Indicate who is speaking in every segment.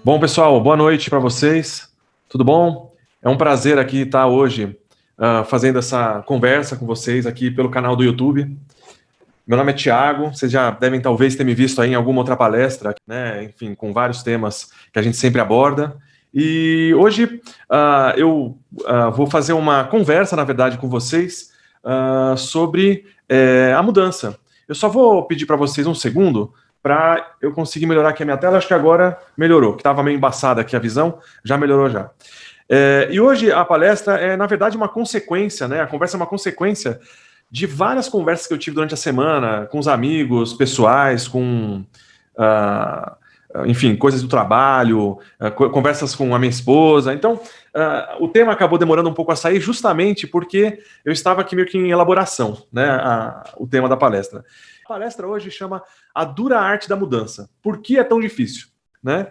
Speaker 1: Bom, pessoal, boa noite para vocês. Tudo bom? É um prazer aqui estar hoje fazendo essa conversa com vocês aqui pelo canal do YouTube. Meu nome é Thiago, vocês já devem talvez ter me visto aí em alguma outra palestra, né? Enfim, com vários temas que a gente sempre aborda. E hoje eu vou fazer uma conversa, na verdade, com vocês sobre a mudança. Eu só vou pedir para vocês um segundo para eu conseguir melhorar aqui a minha tela. Acho que agora melhorou, que estava meio embaçada aqui a visão, já melhorou já. E hoje a palestra é, na verdade, uma consequência, né? A conversa é uma consequência de várias conversas que eu tive durante a semana com os amigos pessoais, com, enfim, coisas do trabalho, conversas com a minha esposa. Então, o tema acabou demorando um pouco a sair justamente porque eu estava aqui meio que em elaboração, né? O tema da palestra. A palestra hoje chama A Dura Arte da Mudança. Por que é tão difícil, né?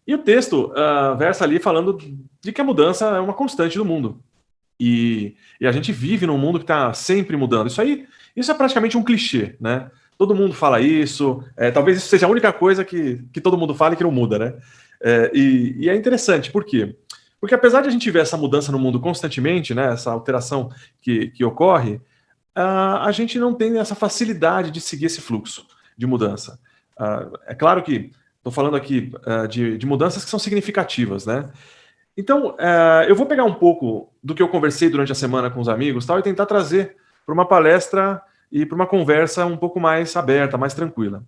Speaker 1: E o texto versa ali falando de que a mudança é uma constante do mundo. E a gente vive num mundo que está sempre mudando. Isso é praticamente um clichê, né? Todo mundo fala isso. Talvez isso seja a única coisa que todo mundo fala e que não muda, né? E é interessante, por quê? Porque apesar de a gente ver essa mudança no mundo constantemente, né? Essa alteração que ocorre, a gente não tem essa facilidade de seguir esse fluxo de mudança. É claro que estou falando aqui de mudanças que são significativas, né? Então, eu vou pegar um pouco do que eu conversei durante a semana com os amigos tal, e tentar trazer para uma palestra e para uma conversa um pouco mais aberta, mais tranquila.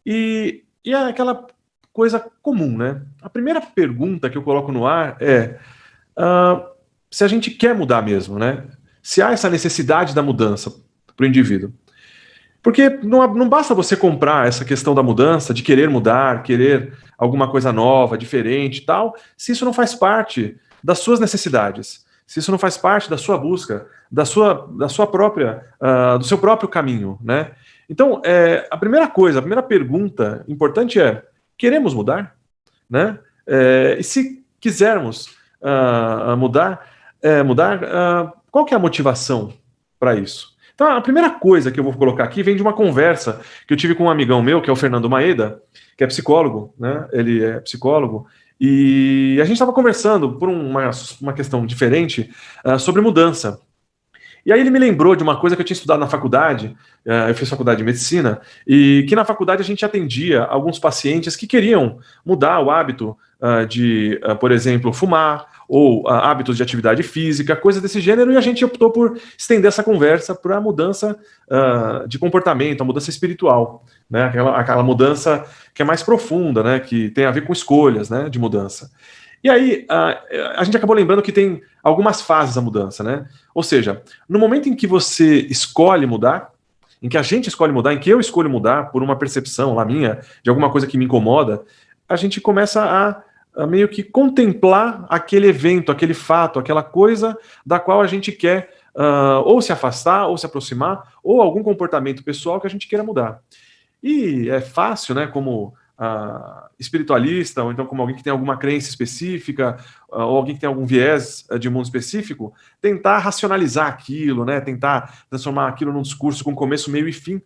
Speaker 1: E é aquela coisa comum, né? A primeira pergunta que eu coloco no ar é se a gente quer mudar mesmo, né? Se há essa necessidade da mudança para o indivíduo. Porque não basta você comprar essa questão da mudança, de querer mudar, querer alguma coisa nova, diferente e tal, se isso não faz parte das suas necessidades, se isso não faz parte da sua busca, da sua própria, do seu próprio caminho, né? Então, a primeira pergunta importante é: queremos mudar, né? E se quisermos mudar, qual que é a motivação para isso? Então, a primeira coisa que eu vou colocar aqui vem de uma conversa que eu tive com um amigão meu, que é o Fernando Maeda, que é psicólogo, né? Ele é psicólogo, e a gente estava conversando por uma questão diferente sobre mudança. E aí ele me lembrou de uma coisa que eu tinha estudado na faculdade, eu fiz faculdade de medicina, e que na faculdade a gente atendia alguns pacientes que queriam mudar o hábito de, por exemplo, fumar, ou hábitos de atividade física, coisas desse gênero, e a gente optou por estender essa conversa para a mudança de comportamento, a mudança espiritual, né? Aquela mudança que é mais profunda, né? Que tem a ver com escolhas, né? De mudança. E aí, a gente acabou lembrando que tem algumas fases da mudança, né? Ou seja, no momento em que você escolhe mudar, em que a gente escolhe mudar, em que eu escolho mudar por uma percepção lá minha, de alguma coisa que me incomoda, a gente começa a meio que contemplar aquele evento, aquele fato, aquela coisa da qual a gente quer ou se afastar, ou se aproximar, ou algum comportamento pessoal que a gente queira mudar. E é fácil, né, como espiritualista, ou então como alguém que tem alguma crença específica, ou alguém que tem algum viés de mundo específico, tentar racionalizar aquilo, né, tentar transformar aquilo num discurso com começo, meio e fim,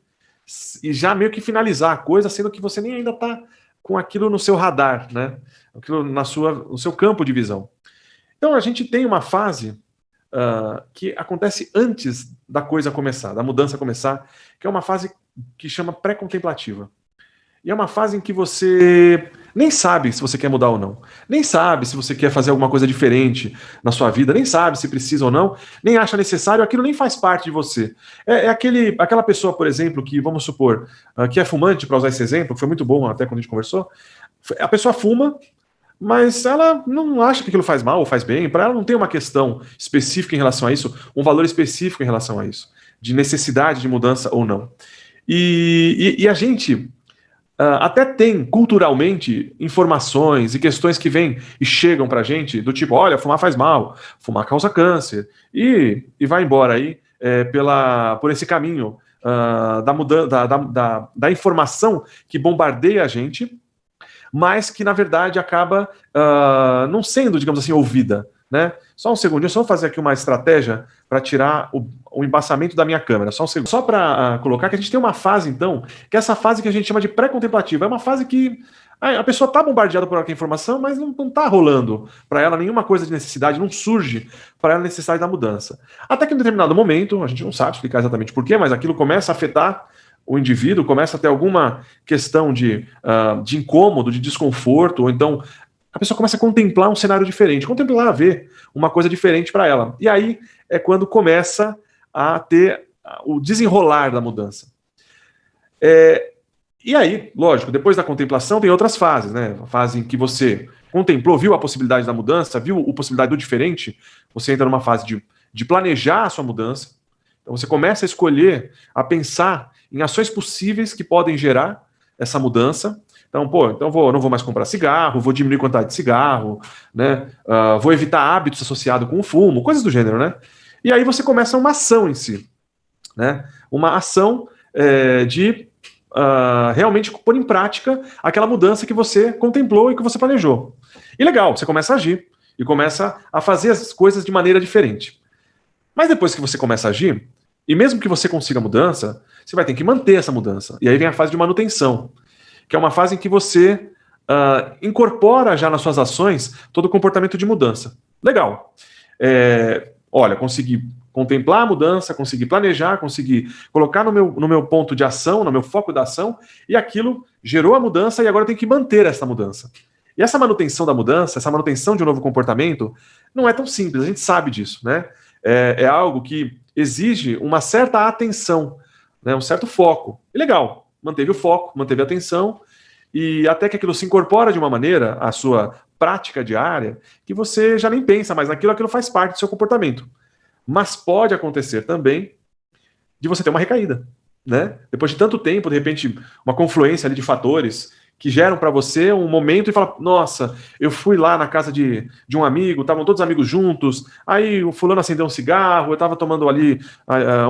Speaker 1: e já meio que finalizar a coisa, sendo que você nem ainda está com aquilo no seu radar, né, aquilo no seu campo de visão. Então a gente tem uma fase que acontece antes da coisa começar, da mudança começar, que é uma fase que chama pré-contemplativa. E é uma fase em que você nem sabe se você quer mudar ou não. Nem sabe se você quer fazer alguma coisa diferente na sua vida. Nem sabe se precisa ou não. Nem acha necessário. Aquilo nem faz parte de você. Aquela pessoa, por exemplo, que, vamos supor, que é fumante, para usar esse exemplo, que foi muito bom até quando a gente conversou. A pessoa fuma, mas ela não acha que aquilo faz mal ou faz bem. Para ela não tem uma questão específica em relação a isso, um valor específico em relação a isso, de necessidade de mudança ou não. E a gente até tem culturalmente informações e questões que vêm e chegam pra gente do tipo: olha, fumar faz mal, fumar causa câncer, e vai embora aí por esse caminho da informação que bombardeia a gente, mas que na verdade acaba não sendo, digamos assim, ouvida, né? Só um segundinho, só vou fazer aqui uma estratégia para tirar o embaçamento da minha câmera. Só um segundo. Só para colocar que a gente tem uma fase, então, que é essa fase que a gente chama de pré-contemplativa. É uma fase que a pessoa está bombardeada por aquela informação, mas não está rolando para ela nenhuma coisa de necessidade, não surge para ela necessidade da mudança. Até que em um determinado momento, a gente não sabe explicar exatamente por quê, mas aquilo começa a afetar o indivíduo, começa a ter alguma questão de incômodo, de desconforto, ou então a pessoa começa a contemplar um cenário diferente, contemplar, ver uma coisa diferente para ela. E aí é quando começa a ter o desenrolar da mudança. E aí, lógico, depois da contemplação tem outras fases, né? A fase em que você contemplou, viu a possibilidade da mudança, viu a possibilidade do diferente, você entra numa fase de planejar a sua mudança. Então você começa a escolher, a pensar em ações possíveis que podem gerar essa mudança. Então, não vou mais comprar cigarro, vou diminuir a quantidade de cigarro, né? Vou evitar hábitos associados com o fumo, coisas do gênero, né? E aí você começa uma ação em si, né? Uma ação de realmente pôr em prática aquela mudança que você contemplou e que você planejou. E legal, você começa a agir e começa a fazer as coisas de maneira diferente. Mas depois que você começa a agir, e mesmo que você consiga a mudança, você vai ter que manter essa mudança. E aí vem a fase de manutenção, que é uma fase em que você incorpora já nas suas ações todo o comportamento de mudança. Legal. Olha, consegui contemplar a mudança, consegui planejar, consegui colocar no meu ponto de ação, no meu foco da ação, e aquilo gerou a mudança e agora eu tenho que manter essa mudança. E essa manutenção da mudança, essa manutenção de um novo comportamento, não é tão simples, a gente sabe disso, né? É algo que exige uma certa atenção, né? Um certo foco. E legal, manteve o foco, manteve a atenção, e até que aquilo se incorpora de uma maneira, a sua prática diária, que você já nem pensa mais naquilo, aquilo faz parte do seu comportamento. Mas pode acontecer também de você ter uma recaída, né? Depois de tanto tempo, de repente, uma confluência ali de fatores que geram para você um momento e fala, nossa, eu fui lá na casa de um amigo, estavam todos os amigos juntos, aí o fulano acendeu um cigarro, eu estava tomando ali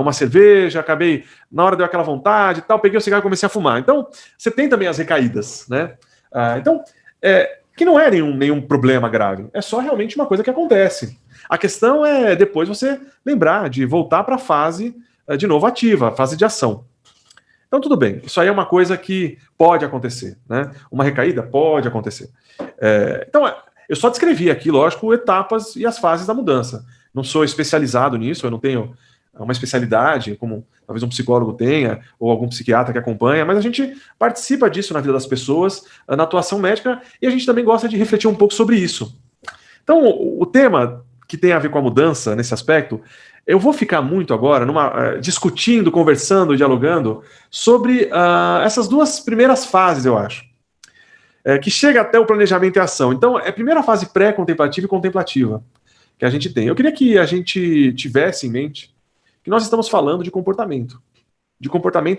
Speaker 1: uma cerveja, acabei, na hora deu aquela vontade e tal, peguei o cigarro e comecei a fumar. Então, você tem também as recaídas, né? Que não é nenhum problema grave, é só realmente uma coisa que acontece. A questão é depois você lembrar de voltar para a fase de novo ativa, a fase de ação. Então, tudo bem, isso aí é uma coisa que pode acontecer, né? Uma recaída pode acontecer. Então, eu só descrevi aqui, lógico, etapas e as fases da mudança. Não sou especializado nisso, eu não tenho uma especialidade, como talvez um psicólogo tenha, ou algum psiquiatra que acompanha, mas a gente participa disso na vida das pessoas, na atuação médica, e a gente também gosta de refletir um pouco sobre isso. Então, o tema que tem a ver com a mudança nesse aspecto, eu vou ficar muito agora discutindo, conversando, dialogando sobre essas duas primeiras fases, eu acho, que chega até o planejamento e ação. Então, é a primeira fase pré-contemplativa e contemplativa que a gente tem. Eu queria que a gente tivesse em mente que nós estamos falando de comportamento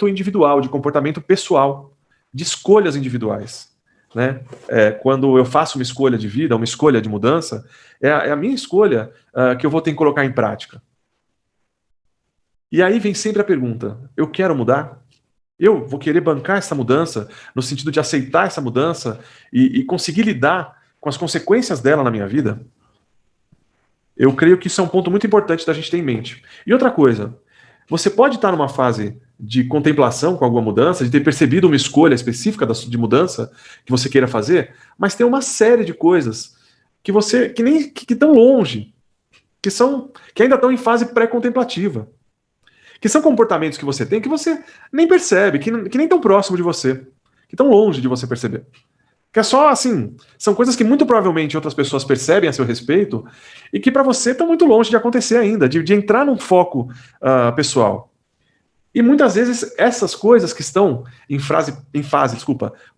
Speaker 1: individual, de comportamento pessoal, de escolhas individuais. Né? Quando eu faço uma escolha de vida, uma escolha de mudança, é a minha escolha que eu vou ter que colocar em prática. E aí vem sempre a pergunta, eu quero mudar? Eu vou querer bancar essa mudança, no sentido de aceitar essa mudança e conseguir lidar com as consequências dela na minha vida? Eu creio que isso é um ponto muito importante da gente ter em mente. E outra coisa, você pode estar numa fase de contemplação com alguma mudança, de ter percebido uma escolha específica de mudança que você queira fazer, mas tem uma série de coisas que estão longe, que ainda estão em fase pré-contemplativa, que são comportamentos que você tem que você nem percebe, que nem estão próximo de você, que estão longe de você perceber. Que é só assim, são coisas que muito provavelmente outras pessoas percebem a seu respeito e que para você estão muito longe de acontecer ainda, de entrar num foco pessoal. E muitas vezes essas coisas que estão em fase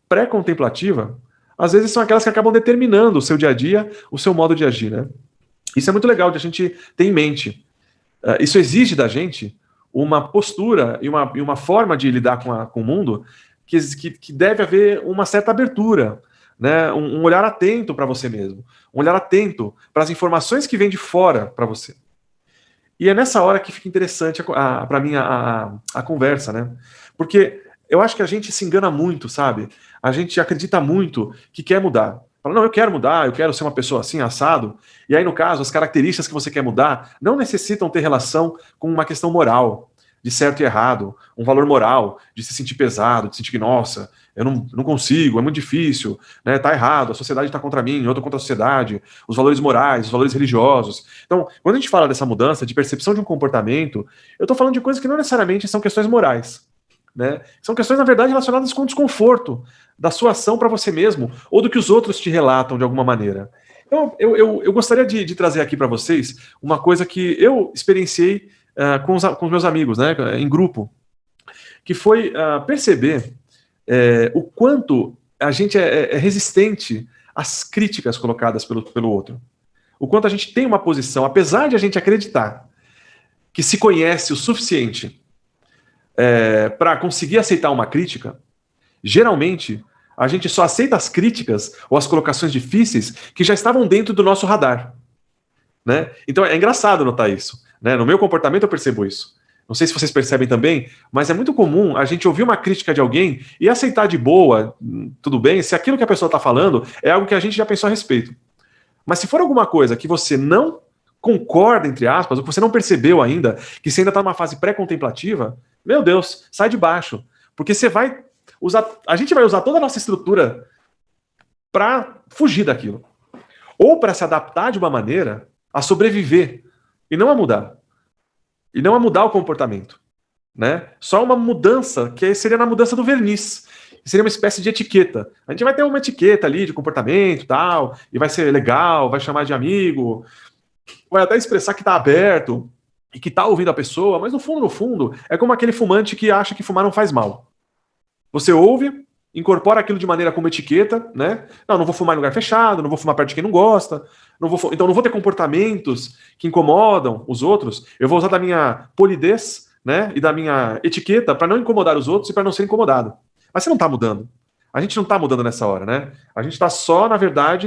Speaker 1: pré-contemplativa, às vezes são aquelas que acabam determinando o seu dia a dia, o seu modo de agir, né? Isso é muito legal de a gente ter em mente. Isso exige da gente uma postura e uma forma de lidar com o mundo que deve haver uma certa abertura, né? Um olhar atento para você mesmo, um olhar atento para as informações que vêm de fora para você. E é nessa hora que fica interessante para mim a conversa, né? Porque eu acho que a gente se engana muito, sabe? A gente acredita muito que quer mudar. Fala, não, eu quero mudar, eu quero ser uma pessoa assim, assado. E aí, no caso, as características que você quer mudar não necessitam ter relação com uma questão moral, de certo e errado, um valor moral, de se sentir pesado, de sentir que, nossa, eu não consigo, é muito difícil, né, tá errado, a sociedade está contra mim, eu estou contra a sociedade, os valores morais, os valores religiosos. Então, quando a gente fala dessa mudança de percepção de um comportamento, eu estou falando de coisas que não necessariamente são questões morais. Né? São questões, na verdade, relacionadas com o desconforto da sua ação para você mesmo ou do que os outros te relatam de alguma maneira. Então, eu gostaria de trazer aqui para vocês uma coisa que eu experienciei com os meus amigos, né, em grupo, que foi perceber o quanto a gente é resistente às críticas colocadas pelo outro. O quanto a gente tem uma posição, apesar de a gente acreditar que se conhece o suficiente para conseguir aceitar uma crítica, geralmente a gente só aceita as críticas ou as colocações difíceis que já estavam dentro do nosso radar. Né? Então é engraçado notar isso. Né? No meu comportamento eu percebo isso. Não sei se vocês percebem também, mas é muito comum a gente ouvir uma crítica de alguém e aceitar de boa, tudo bem, se aquilo que a pessoa está falando é algo que a gente já pensou a respeito. Mas se for alguma coisa que você não concorda, entre aspas, ou que você não percebeu ainda, que você ainda está numa fase pré-contemplativa, meu Deus, sai de baixo. Porque você vai usar. A gente vai usar toda a nossa estrutura para fugir daquilo. Ou para se adaptar de uma maneira a sobreviver e não a mudar. E não a mudar o comportamento. Né? Só uma mudança, que seria na mudança do verniz. Seria uma espécie de etiqueta. A gente vai ter uma etiqueta ali de comportamento e tal, e vai ser legal, vai chamar de amigo, vai até expressar que está aberto e que está ouvindo a pessoa, mas no fundo, é como aquele fumante que acha que fumar não faz mal. Você ouve, incorpora aquilo de maneira como etiqueta, né? Não vou fumar em lugar fechado, não vou fumar perto de quem não gosta, então não vou ter comportamentos que incomodam os outros, eu vou usar da minha polidez, né, e da minha etiqueta para não incomodar os outros e para não ser incomodado. Mas você não está mudando. A gente não está mudando nessa hora, né? A gente está só, na verdade,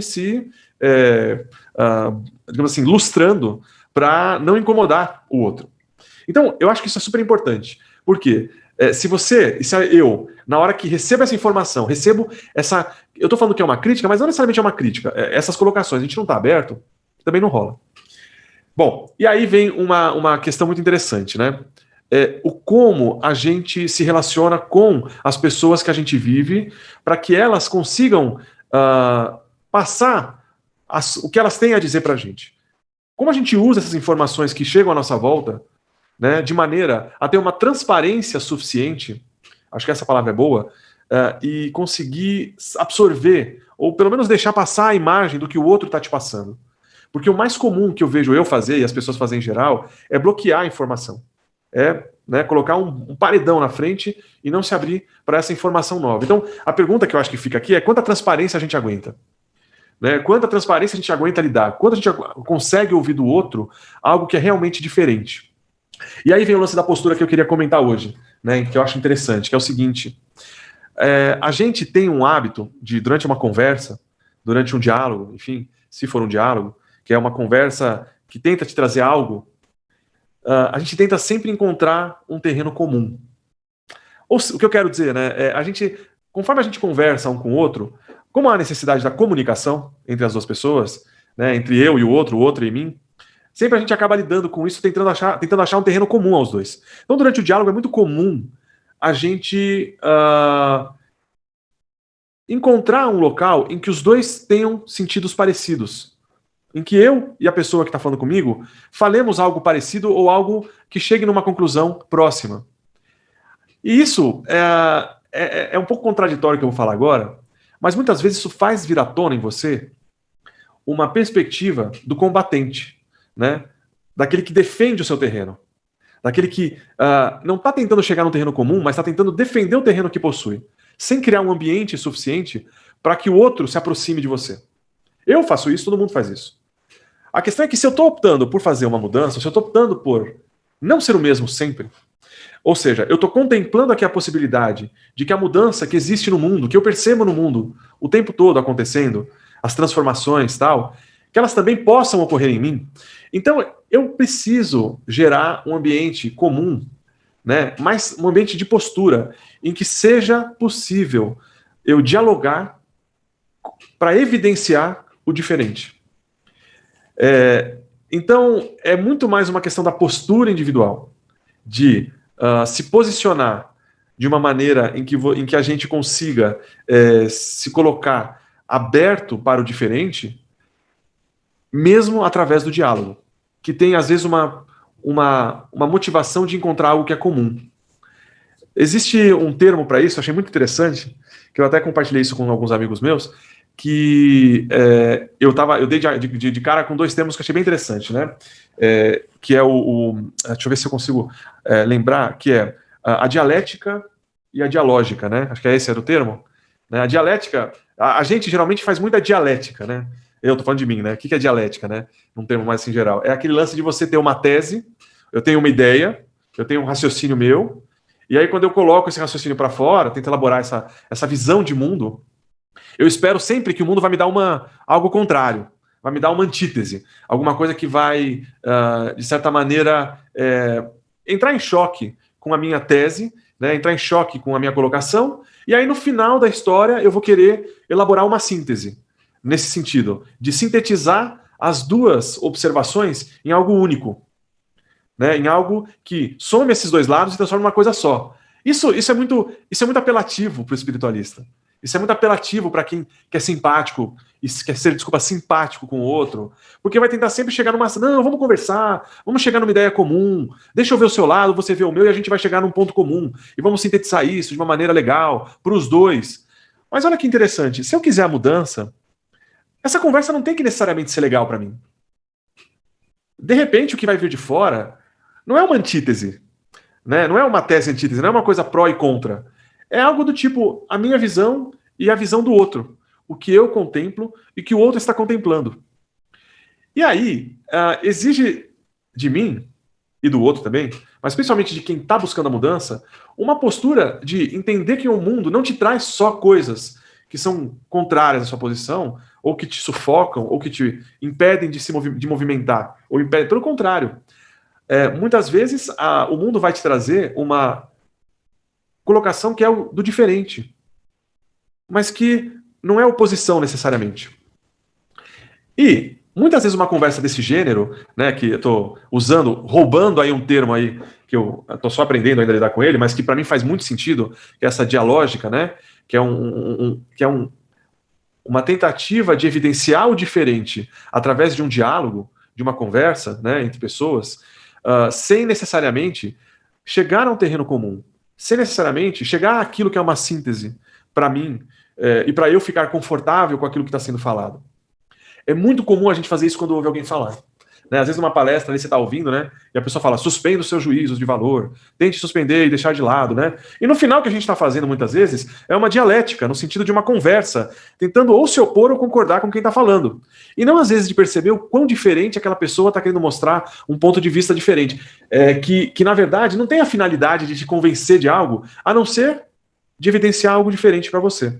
Speaker 1: digamos assim, lustrando para não incomodar o outro. Então, eu acho que isso é super importante. Por quê? Se eu, na hora que recebo essa informação, eu estou falando que é uma crítica, mas não necessariamente é uma crítica. Essas colocações, a gente não está aberto, também não rola. Bom, e aí vem uma questão muito interessante, né? O como a gente se relaciona com as pessoas que a gente vive para que elas consigam passar o que elas têm a dizer para a gente. Como a gente usa essas informações que chegam à nossa volta, né, de maneira a ter uma transparência suficiente, acho que essa palavra é boa, e conseguir absorver, ou pelo menos deixar passar a imagem do que o outro está te passando. Porque o mais comum que eu vejo eu fazer, e as pessoas fazem em geral, é bloquear a informação. Colocar um paredão na frente e não se abrir para essa informação nova. Então, a pergunta que eu acho que fica aqui é quanta transparência a gente aguenta? Né? Quanta transparência a gente aguenta lidar? Quanto a gente consegue ouvir do outro algo que é realmente diferente? E aí vem o lance da postura que eu queria comentar hoje, né, que eu acho interessante, que é o seguinte. A gente tem um hábito de, durante uma conversa, durante um diálogo, enfim, se for um diálogo, que é uma conversa que tenta te trazer algo, a gente tenta sempre encontrar um terreno comum. O que eu quero dizer, né? Conforme a gente conversa um com o outro, como há a necessidade da comunicação entre as duas pessoas, né, entre eu e o outro e mim, sempre a gente acaba lidando com isso, tentando achar um terreno comum aos dois. Então, durante o diálogo, é muito comum a gente encontrar um local em que os dois tenham sentidos parecidos. Em que eu e a pessoa que está falando comigo falemos algo parecido ou algo que chegue numa conclusão próxima. E isso é um pouco contraditório que eu vou falar agora, mas muitas vezes isso faz vir à tona em você uma perspectiva do combatente, né? Daquele que defende o seu terreno, daquele que não está tentando chegar num terreno comum, mas está tentando defender o terreno que possui, sem criar um ambiente suficiente para que o outro se aproxime de você. Eu faço isso, todo mundo faz isso. A questão é que se eu estou optando por fazer uma mudança, se eu estou optando por não ser o mesmo sempre, ou seja, eu estou contemplando aqui a possibilidade de que a mudança que existe no mundo, que eu percebo no mundo o tempo todo acontecendo, as transformações e tal, que elas também possam ocorrer em mim. Então, eu preciso gerar um ambiente comum, né, mas um ambiente de postura, em que seja possível eu dialogar para evidenciar o diferente. Então, é muito mais uma questão da postura individual, de se posicionar de uma maneira em que a gente consiga se colocar aberto para o diferente, mesmo através do diálogo, que tem, às vezes, uma motivação de encontrar algo que é comum. Existe um termo para isso, achei muito interessante, que eu até compartilhei isso com alguns amigos meus, que eu dei de cara com dois termos que achei bem interessante, né? Que é deixa eu ver se eu consigo lembrar, que é a dialética e a dialógica, né? Acho que esse era o termo. Né? A dialética, a gente geralmente faz muita dialética, né? Eu tô falando de mim, né? O que é dialética, né? Num termo mais assim geral. É aquele lance de você ter uma tese, eu tenho uma ideia, eu tenho um raciocínio meu, e aí quando eu coloco esse raciocínio para fora, tento elaborar essa visão de mundo, eu espero sempre que o mundo vai me dar algo contrário, vai me dar uma antítese, alguma coisa que vai, de certa maneira, entrar em choque com a minha tese, né, entrar em choque com a minha colocação, e aí no final da história eu vou querer elaborar uma síntese, nesse sentido, de sintetizar as duas observações em algo único, né, em algo que some esses dois lados e transforma em uma coisa só. Isso é muito apelativo para o espiritualista. Isso é muito apelativo para quem quer simpático, e quer ser, simpático com o outro, porque vai tentar sempre chegar numa... Não, vamos conversar, vamos chegar numa ideia comum, deixa eu ver o seu lado, você vê o meu, e a gente vai chegar num ponto comum, e vamos sintetizar isso de uma maneira legal, para os dois. Mas olha que interessante, se eu quiser a mudança, essa conversa não tem que necessariamente ser legal para mim. De repente, o que vai vir de fora não é uma antítese, né? Não é uma tese antítese, não é uma coisa pró e contra. É algo do tipo, a minha visão e a visão do outro. O que eu contemplo e que o outro está contemplando. E aí, exige de mim, e do outro também, mas principalmente de quem está buscando a mudança, uma postura de entender que o mundo não te traz só coisas que são contrárias à sua posição, ou que te sufocam, ou que te impedem de movimentar, ou impedem, pelo contrário. Muitas vezes o mundo vai te trazer uma colocação que é o do diferente, mas que não é oposição necessariamente. E muitas vezes uma conversa desse gênero, né, que eu estou roubando aí um termo aí que eu estou só aprendendo ainda a lidar com ele, mas que para mim faz muito sentido, que é essa dialógica, né, que é uma tentativa de evidenciar o diferente através de um diálogo, de uma conversa, né, entre pessoas, sem necessariamente chegar a um terreno comum, sem necessariamente chegar àquilo que é uma síntese para mim e para eu ficar confortável com aquilo que está sendo falado. É muito comum a gente fazer isso quando ouve alguém falar. Né? Às vezes numa palestra ali você está ouvindo, né? E a pessoa fala, suspenda os seus juízos de valor, tente suspender e deixar de lado, né? E no final o que a gente está fazendo muitas vezes é uma dialética, no sentido de uma conversa, tentando ou se opor ou concordar com quem está falando. E não às vezes de perceber o quão diferente aquela pessoa está querendo mostrar um ponto de vista diferente. Que na verdade não tem a finalidade de te convencer de algo, a não ser de evidenciar algo diferente para você.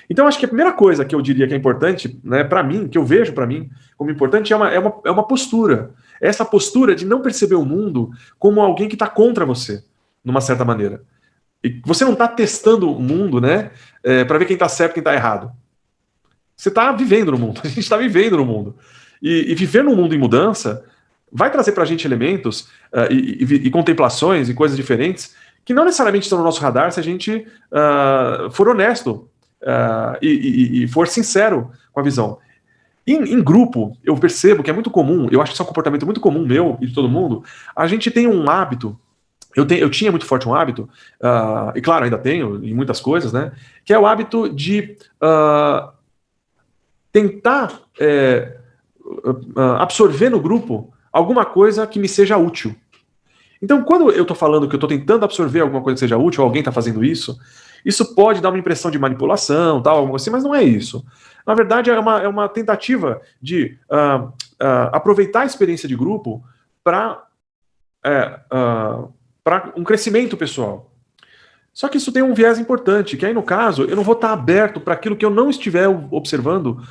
Speaker 1: Então, acho que a primeira coisa que eu diria que é importante, né, para mim, que eu vejo para mim como importante, é uma postura. É essa postura de não perceber o mundo como alguém que está contra você, numa certa maneira. E você não está testando o mundo, né, para ver quem está certo e quem está errado. Você está vivendo no mundo, a gente está vivendo no mundo. E viver num mundo em mudança vai trazer para a gente elementos e contemplações e coisas diferentes que não necessariamente estão no nosso radar se a gente for honesto e for sincero com a visão. Em grupo, eu percebo que é muito comum, eu acho que isso é um comportamento muito comum meu e de todo mundo, a gente tem um hábito, eu tinha muito forte um hábito, e claro, ainda tenho em muitas coisas, né, que é o hábito de tentar absorver no grupo alguma coisa que me seja útil. Então, quando eu estou falando que eu estou tentando absorver alguma coisa que seja útil, ou alguém está fazendo isso pode dar uma impressão de manipulação, tal, alguma coisa assim, mas não é isso. Na verdade, é uma tentativa de aproveitar a experiência de grupo para um crescimento pessoal. Só que isso tem um viés importante, que aí, no caso, eu não vou estar aberto para aquilo que eu não estiver observando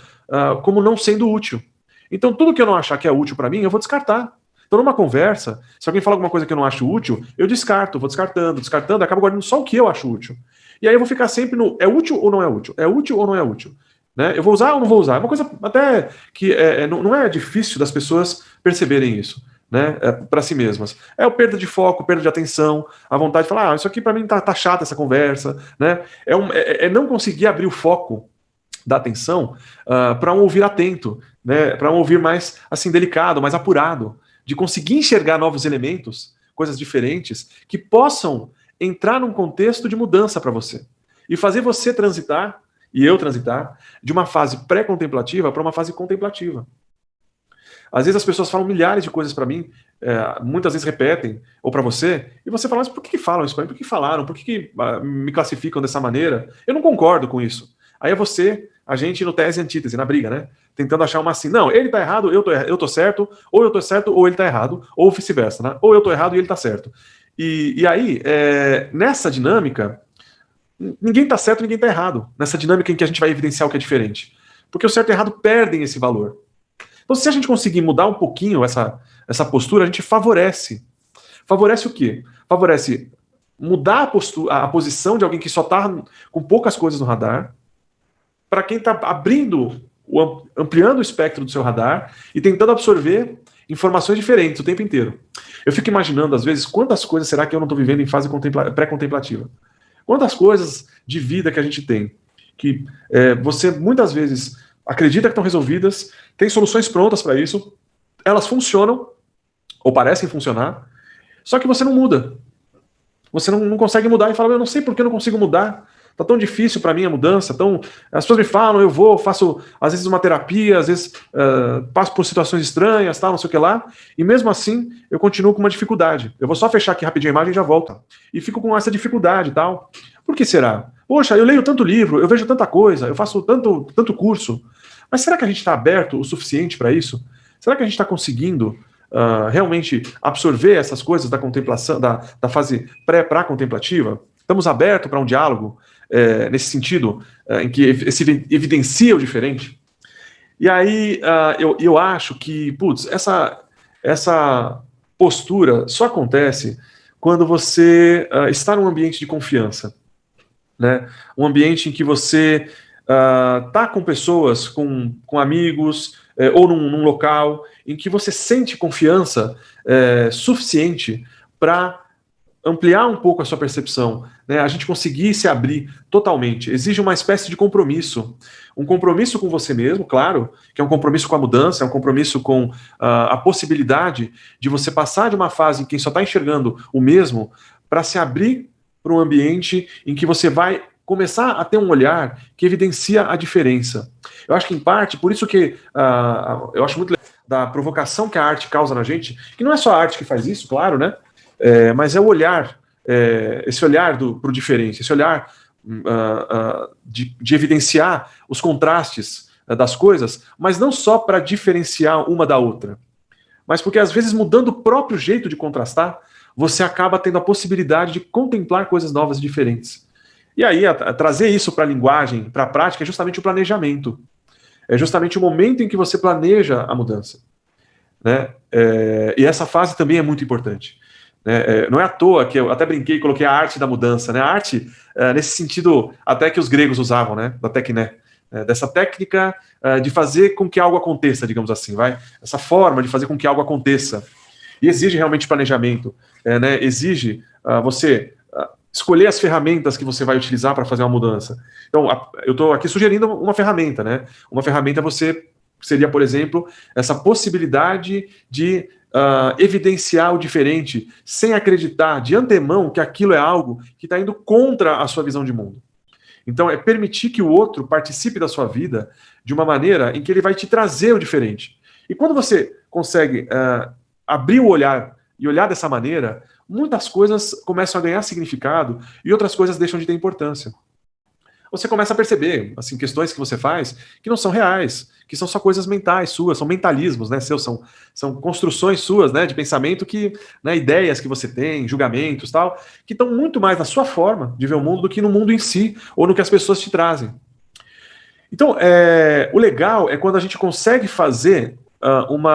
Speaker 1: como não sendo útil. Então, tudo que eu não achar que é útil para mim, eu vou descartar. Então, numa conversa, se alguém fala alguma coisa que eu não acho útil, eu descarto, vou descartando, acabo guardando só o que eu acho útil. E aí eu vou ficar sempre no é útil ou não é útil? É útil ou não é útil? Né? Eu vou usar ou não vou usar? É uma coisa até que não é difícil das pessoas perceberem isso, né? Para si mesmas. É a perda de foco, perda de atenção, a vontade de falar, isso aqui para mim tá chata essa conversa, né? É não conseguir abrir o foco da atenção para um ouvir atento, né? Para um ouvir mais assim delicado, mais apurado, de conseguir enxergar novos elementos, coisas diferentes que possam entrar num contexto de mudança para você e fazer você transitar e eu transitar de uma fase pré-contemplativa para uma fase contemplativa. Às vezes as pessoas falam milhares de coisas para mim, muitas vezes repetem, ou para você, e você fala, mas por que falam isso para mim? Por que falaram? Por que me classificam dessa maneira? Eu não concordo com isso. Aí é você, a gente no tese e antítese, na briga, né? Tentando achar uma assim, não, ele tá errado, eu tô certo, ou ele tá errado, ou vice-versa, né? Ou eu tô errado e ele tá certo. E aí, nessa dinâmica, ninguém tá certo, ninguém tá errado. Nessa dinâmica em que a gente vai evidenciar o que é diferente. Porque o certo e o errado perdem esse valor. Então, se a gente conseguir mudar um pouquinho essa postura, a gente favorece. Favorece o quê? Favorece mudar a posição de alguém que só está com poucas coisas no radar, para quem está ampliando o espectro do seu radar e tentando absorver informações diferentes o tempo inteiro. Eu fico imaginando, às vezes, quantas coisas será que eu não estou vivendo em fase pré-contemplativa? Quantas coisas de vida que a gente tem, que você muitas vezes acredita que estão resolvidas, tem soluções prontas para isso, elas funcionam, ou parecem funcionar, só que você não muda. Você não consegue mudar e fala, eu não sei por que eu não consigo mudar. Tá tão difícil para mim a mudança. As pessoas me falam, eu vou, faço às vezes uma terapia, às vezes passo por situações estranhas, tal, não sei o que lá, e mesmo assim eu continuo com uma dificuldade. Eu vou só fechar aqui rapidinho a imagem e já volto. E fico com essa dificuldade e tal. Por que será? Poxa, eu leio tanto livro, eu vejo tanta coisa, eu faço tanto curso, mas será que a gente está aberto o suficiente para isso? Será que a gente está conseguindo realmente absorver essas coisas da contemplação, da fase pré-contemplativa? Estamos abertos para um diálogo nesse sentido, em que se evidencia o diferente? E aí eu acho que, essa postura só acontece quando você está num ambiente de confiança, né? Um ambiente em que você está com pessoas, com amigos, ou num local em que você sente confiança suficiente para ampliar um pouco a sua percepção, né? A gente conseguir se abrir totalmente. Exige uma espécie de compromisso. Um compromisso com você mesmo, claro, que é um compromisso com a mudança, é um compromisso com a possibilidade de você passar de uma fase em que só está enxergando o mesmo para se abrir para um ambiente em que você vai começar a ter um olhar que evidencia a diferença. Eu acho que, em parte, por isso que eu acho muito legal da provocação que a arte causa na gente, que não é só a arte que faz isso, claro, né? Mas é o olhar, esse olhar para o diferente, esse olhar de evidenciar os contrastes das coisas, mas não só para diferenciar uma da outra, mas porque, às vezes, mudando o próprio jeito de contrastar, você acaba tendo a possibilidade de contemplar coisas novas e diferentes. E aí, trazer isso para a linguagem, para a prática, é justamente o planejamento. É justamente o momento em que você planeja a mudança, né? E essa fase também é muito importante. Não é à toa que eu até brinquei e coloquei a arte da mudança, né? A arte, nesse sentido, até que os gregos usavam, né? Da tecné, dessa técnica de fazer com que algo aconteça, digamos assim, vai? Essa forma de fazer com que algo aconteça. E exige realmente planejamento, né? Exige você escolher as ferramentas que você vai utilizar para fazer uma mudança. Então, eu estou aqui sugerindo uma ferramenta, né? Uma ferramenta seria, por exemplo, essa possibilidade de evidenciar o diferente sem acreditar de antemão que aquilo é algo que está indo contra a sua visão de mundo. Então, é permitir que o outro participe da sua vida de uma maneira em que ele vai te trazer o diferente. E quando você consegue abrir o olhar e olhar dessa maneira, muitas coisas começam a ganhar significado e outras coisas deixam de ter importância. Você começa a perceber, assim, questões que você faz que não são reais, que são só coisas mentais suas, são mentalismos, né, seus, são construções suas, né, de pensamento né, ideias que você tem, julgamentos, tal, que estão muito mais na sua forma de ver o mundo do que no mundo em si, ou no que as pessoas te trazem. Então, o legal é quando a gente consegue fazer como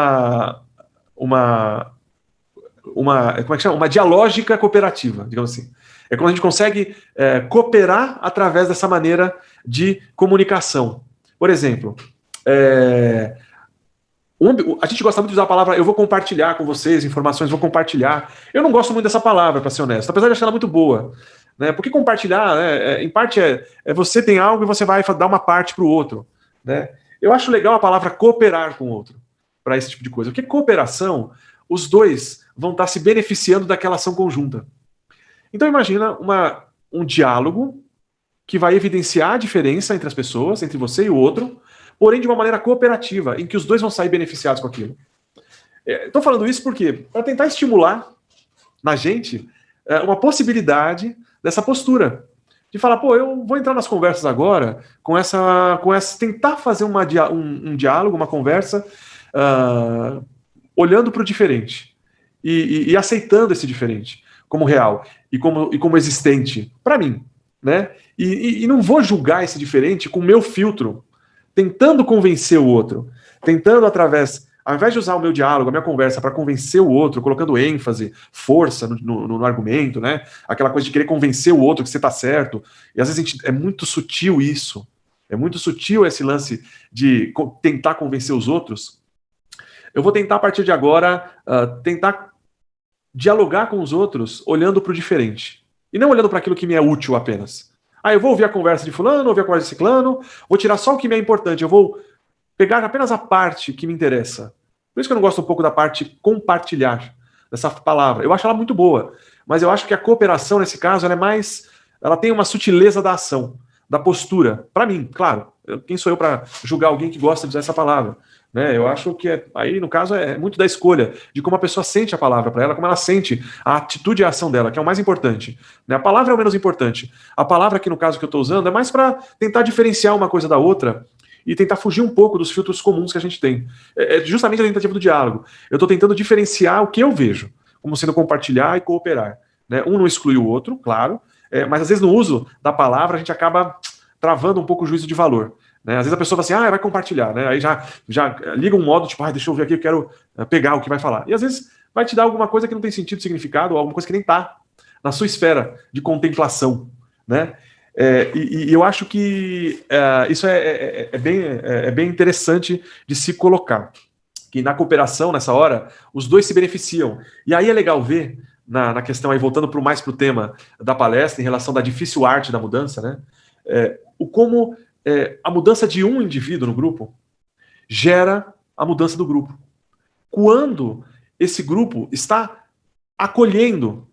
Speaker 1: é que chama? Uma dialógica cooperativa, digamos assim. É quando a gente consegue cooperar através dessa maneira de comunicação. Por exemplo, a gente gosta muito de usar a palavra eu vou compartilhar com vocês informações, vou compartilhar. Eu não gosto muito dessa palavra, para ser honesto, apesar de achar ela muito boa. Né? Porque compartilhar, né, em parte, você tem algo e você vai dar uma parte para o outro. Né? Eu acho legal a palavra cooperar com o outro, para esse tipo de coisa. Porque cooperação, os dois vão estar se beneficiando daquela ação conjunta. Então imagina um diálogo que vai evidenciar a diferença entre as pessoas, entre você e o outro, porém de uma maneira cooperativa, em que os dois vão sair beneficiados com aquilo. Estou falando isso porque para tentar estimular na gente uma possibilidade dessa postura. De falar, eu vou entrar nas conversas agora com essa tentar fazer um diálogo, uma conversa, olhando para o diferente e aceitando esse diferente como real e como existente para mim, né? E não vou julgar esse diferente com o meu filtro, tentando convencer o outro, tentando ao invés de usar o meu diálogo, a minha conversa para convencer o outro, colocando ênfase, força no argumento, né? Aquela coisa de querer convencer o outro que você está certo. E às vezes é muito sutil isso. É muito sutil esse lance de tentar convencer os outros. Eu vou tentar, a partir de agora, tentar dialogar com os outros olhando para o diferente. E não olhando para aquilo que me é útil apenas. Eu vou ouvir a conversa de fulano, ouvir a conversa de ciclano, vou tirar só o que me é importante, eu vou pegar apenas a parte que me interessa. Por isso que eu não gosto um pouco da parte compartilhar, dessa palavra. Eu acho ela muito boa, mas eu acho que a cooperação, nesse caso, ela tem uma sutileza da ação, da postura. Para mim, claro, quem sou eu para julgar alguém que gosta de usar essa palavra? Né? Eu acho que aí, no caso, é muito da escolha, de como a pessoa sente a palavra para ela, como ela sente a atitude e a ação dela, que é o mais importante. Né? A palavra é o menos importante. A palavra aqui, no caso que eu estou usando, é mais para tentar diferenciar uma coisa da outra e tentar fugir um pouco dos filtros comuns que a gente tem. É justamente a tentativa do diálogo. Eu estou tentando diferenciar o que eu vejo, como sendo compartilhar e cooperar. Né? Um não exclui o outro, claro, mas às vezes no uso da palavra a gente acaba travando um pouco o juízo de valor. Né? Às vezes a pessoa fala assim, vai compartilhar, né? Aí já liga um modo, tipo, deixa eu ver aqui, eu quero pegar o que vai falar. E às vezes vai te dar alguma coisa que não tem sentido, significado, ou alguma coisa que nem está na sua esfera de contemplação, né? E eu acho que isso é bem interessante de se colocar, que na cooperação, nessa hora, os dois se beneficiam. E aí é legal ver, na questão aí, voltando mais para o tema da palestra, em relação da difícil arte da mudança, né? Como a mudança de um indivíduo no grupo gera a mudança do grupo. Quando esse grupo está acolhendo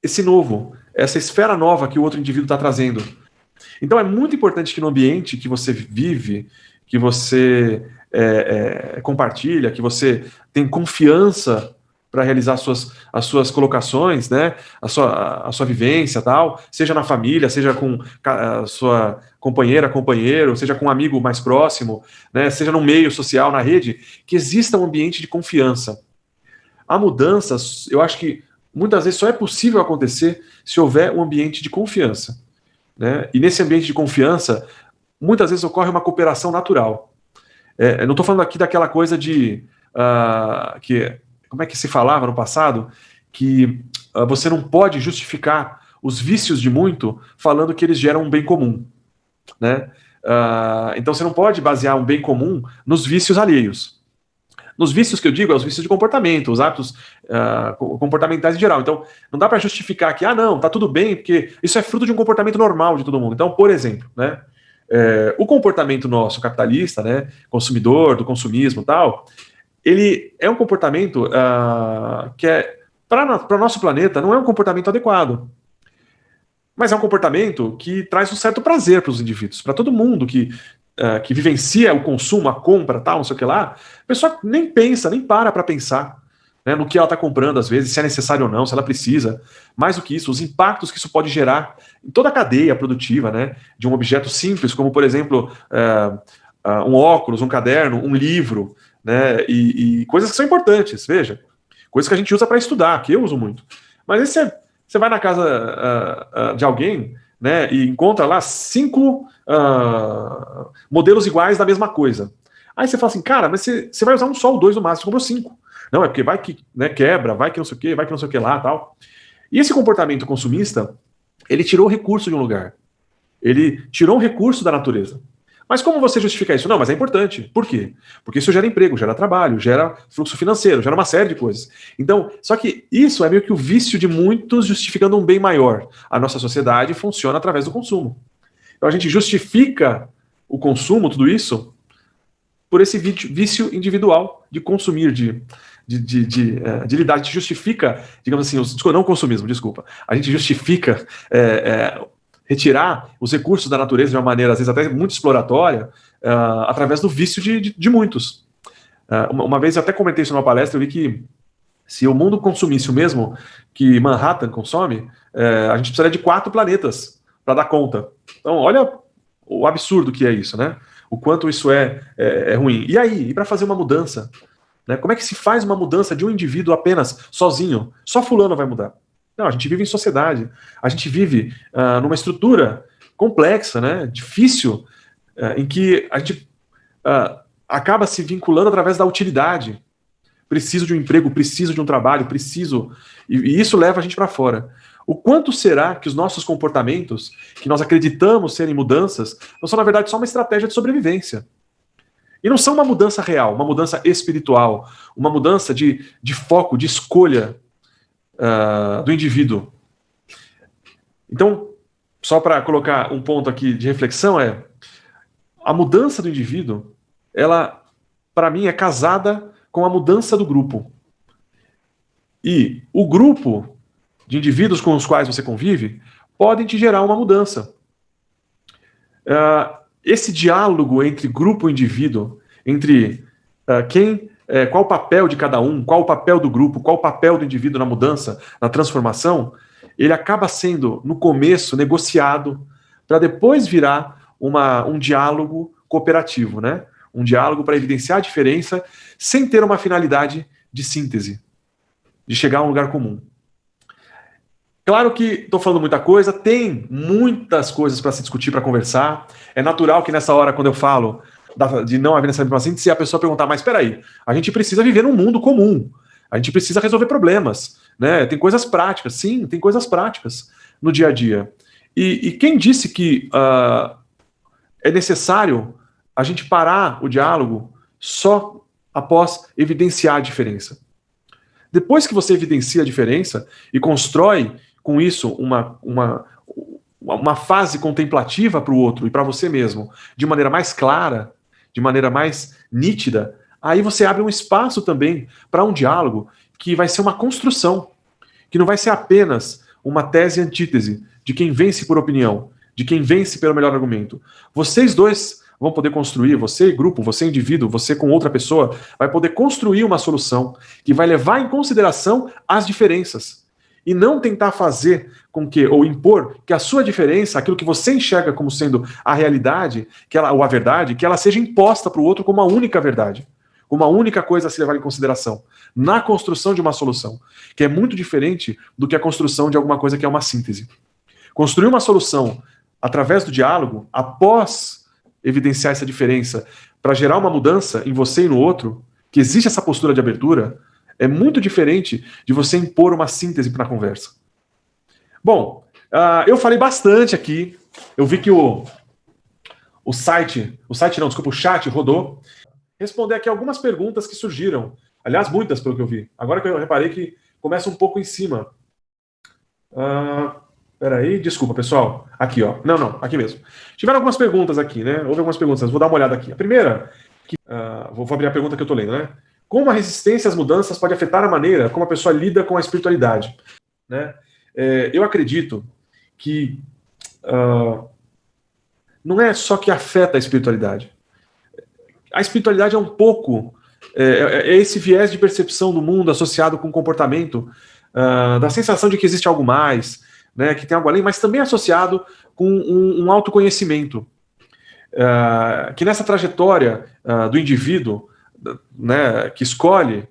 Speaker 1: esse novo, essa esfera nova que o outro indivíduo está trazendo. Então é muito importante que no ambiente que você vive, que você compartilha, que você tem confiança para realizar as suas colocações, né? a sua vivência, tal, seja na família, seja com a sua companheira, companheiro, seja com um amigo mais próximo, né? Seja no meio social, na rede, que exista um ambiente de confiança. A mudança, eu acho que muitas vezes só é possível acontecer se houver um ambiente de confiança. Né? E nesse ambiente de confiança, muitas vezes ocorre uma cooperação natural. Eu não estou falando aqui daquela coisa de... como é que se falava no passado? Que você não pode justificar os vícios de muito falando que eles geram um bem comum. Né? Então você não pode basear um bem comum nos vícios alheios. Nos vícios que eu digo, os vícios de comportamento, os hábitos comportamentais em geral. Então, não dá para justificar que, não, tá tudo bem, porque isso é fruto de um comportamento normal de todo mundo. Então, por exemplo, né, o comportamento nosso capitalista, né, consumidor, do consumismo e tal, ele é um comportamento que para o nosso planeta, não é um comportamento adequado. Mas é um comportamento que traz um certo prazer para os indivíduos, para todo mundo que vivencia o consumo, a compra, tal, não sei o que lá. A pessoa nem pensa, nem para pensar, né, no que ela está comprando, às vezes, se é necessário ou não, se ela precisa. Mais do que isso, os impactos que isso pode gerar em toda a cadeia produtiva, né, de um objeto simples, como, por exemplo, um óculos, um caderno, um livro, né, e coisas que são importantes, veja. Coisas que a gente usa para estudar, que eu uso muito. Mas aí você vai na casa de alguém, né, e encontra lá 5 modelos iguais da mesma coisa. Aí você fala assim, cara, mas você vai usar um só ou 2 no máximo, você comprou 5. Não, é porque vai que, né, quebra, vai que não sei o que, vai que não sei o que lá, tal. E esse comportamento consumista, ele tirou recurso de um lugar. Ele tirou um recurso da natureza. Mas como você justifica isso? Não, mas é importante. Por quê? Porque isso gera emprego, gera trabalho, gera fluxo financeiro, gera uma série de coisas. Então, só que isso é meio que o vício de muitos justificando um bem maior. A nossa sociedade funciona através do consumo. Então a gente justifica o consumo, tudo isso, por esse vício individual de consumir, de lidar. A gente justifica, digamos assim, não o consumismo, desculpa. A gente justifica retirar os recursos da natureza de uma maneira, às vezes, até muito exploratória, através do vício de muitos. Uma vez eu até comentei isso numa palestra, eu vi que se o mundo consumisse o mesmo que Manhattan consome, a gente precisaria de 4 planetas para dar conta. Então, olha o absurdo que é isso, né? O quanto isso é ruim. E aí? E para fazer uma mudança? Né? Como é que se faz uma mudança de um indivíduo apenas, sozinho? Só fulano vai mudar. Não, a gente vive em sociedade. A gente vive numa estrutura complexa, né? Difícil, em que a gente acaba se vinculando através da utilidade. Preciso de um emprego, preciso de um trabalho, preciso... E isso leva a gente para fora. O quanto será que os nossos comportamentos, que nós acreditamos serem mudanças, não são, na verdade, só uma estratégia de sobrevivência? E não são uma mudança real, uma mudança espiritual, uma mudança de foco, de escolha do indivíduo. Então, só para colocar um ponto aqui de reflexão, a mudança do indivíduo, ela, para mim, é casada com a mudança do grupo. E o grupo de indivíduos com os quais você convive podem te gerar uma mudança. Esse diálogo entre grupo e indivíduo, entre qual o papel de cada um, qual o papel do grupo, qual o papel do indivíduo na mudança, na transformação, ele acaba sendo, no começo, negociado para depois virar um diálogo cooperativo, né? Um diálogo para evidenciar a diferença sem ter uma finalidade de síntese, de chegar a um lugar comum. Claro que estou falando muita coisa, tem muitas coisas para se discutir, para conversar. É natural que nessa hora, quando eu falo de não haver necessariamente uma síntese, a pessoa perguntar, mas espera aí, a gente precisa viver num mundo comum, a gente precisa resolver problemas, né? Tem coisas práticas, sim, tem coisas práticas no dia a dia. E quem disse que é necessário a gente parar o diálogo só após evidenciar a diferença? Depois que você evidencia a diferença e constrói com isso uma fase contemplativa para o outro e para você mesmo, de maneira mais clara, de maneira mais nítida, aí você abre um espaço também para um diálogo que vai ser uma construção, que não vai ser apenas uma tese e antítese de quem vence por opinião, de quem vence pelo melhor argumento. Vocês dois vão poder construir, você grupo, você indivíduo, você com outra pessoa, vai poder construir uma solução que vai levar em consideração as diferenças. E não tentar fazer com que, ou impor, que a sua diferença, aquilo que você enxerga como sendo a realidade, ou a verdade, que ela seja imposta para o outro como a única verdade, como a única coisa a se levar em consideração, na construção de uma solução, que é muito diferente do que a construção de alguma coisa que é uma síntese. Construir uma solução através do diálogo, após evidenciar essa diferença, para gerar uma mudança em você e no outro, que existe essa postura de abertura, é muito diferente de você impor uma síntese para a conversa. Bom, eu falei bastante aqui. Eu vi que o chat rodou. Responder aqui algumas perguntas que surgiram. Aliás, muitas, pelo que eu vi. Agora que eu reparei que começa um pouco em cima. Peraí, desculpa, pessoal. Aqui, ó. Não, aqui mesmo. Tiveram algumas perguntas aqui, né? Houve algumas perguntas, vou dar uma olhada aqui. A primeira, vou abrir a pergunta que eu estou lendo, né? Como a resistência às mudanças pode afetar a maneira como a pessoa lida com a espiritualidade? Né? Eu acredito que não é só que afeta a espiritualidade. A espiritualidade é um pouco... É esse viés de percepção do mundo associado com o comportamento, da sensação de que existe algo mais, né, que tem algo além, mas também associado com um autoconhecimento. Que nessa trajetória do indivíduo, né, que escolhe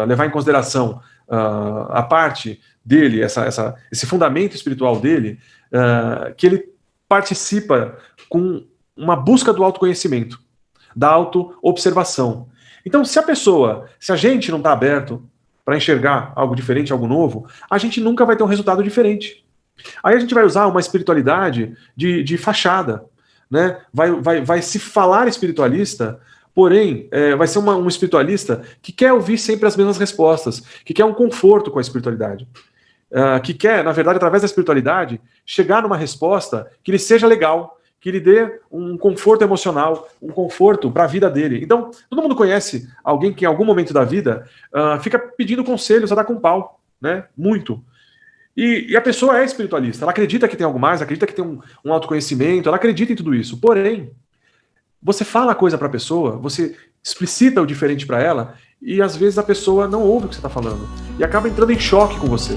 Speaker 1: levar em consideração a parte dele, esse fundamento espiritual dele, que ele participa com uma busca do autoconhecimento, da auto-observação. Então, se a gente não está aberto para enxergar algo diferente, algo novo, a gente nunca vai ter um resultado diferente. Aí a gente vai usar uma espiritualidade de fachada, né? Vai se falar espiritualista, porém, vai ser um espiritualista que quer ouvir sempre as mesmas respostas, que quer um conforto com a espiritualidade. Que quer, na verdade, através da espiritualidade, chegar numa resposta que lhe seja legal, que lhe dê um conforto emocional, um conforto para a vida dele. Então, todo mundo conhece alguém que em algum momento da vida fica pedindo conselhos a dar com pau, né? Muito. E a pessoa é espiritualista, ela acredita que tem algo mais, acredita que tem um autoconhecimento, ela acredita em tudo isso. Porém, você fala a coisa para a pessoa, você explicita o diferente para ela, e às vezes a pessoa não ouve o que você está falando e acaba entrando em choque com você.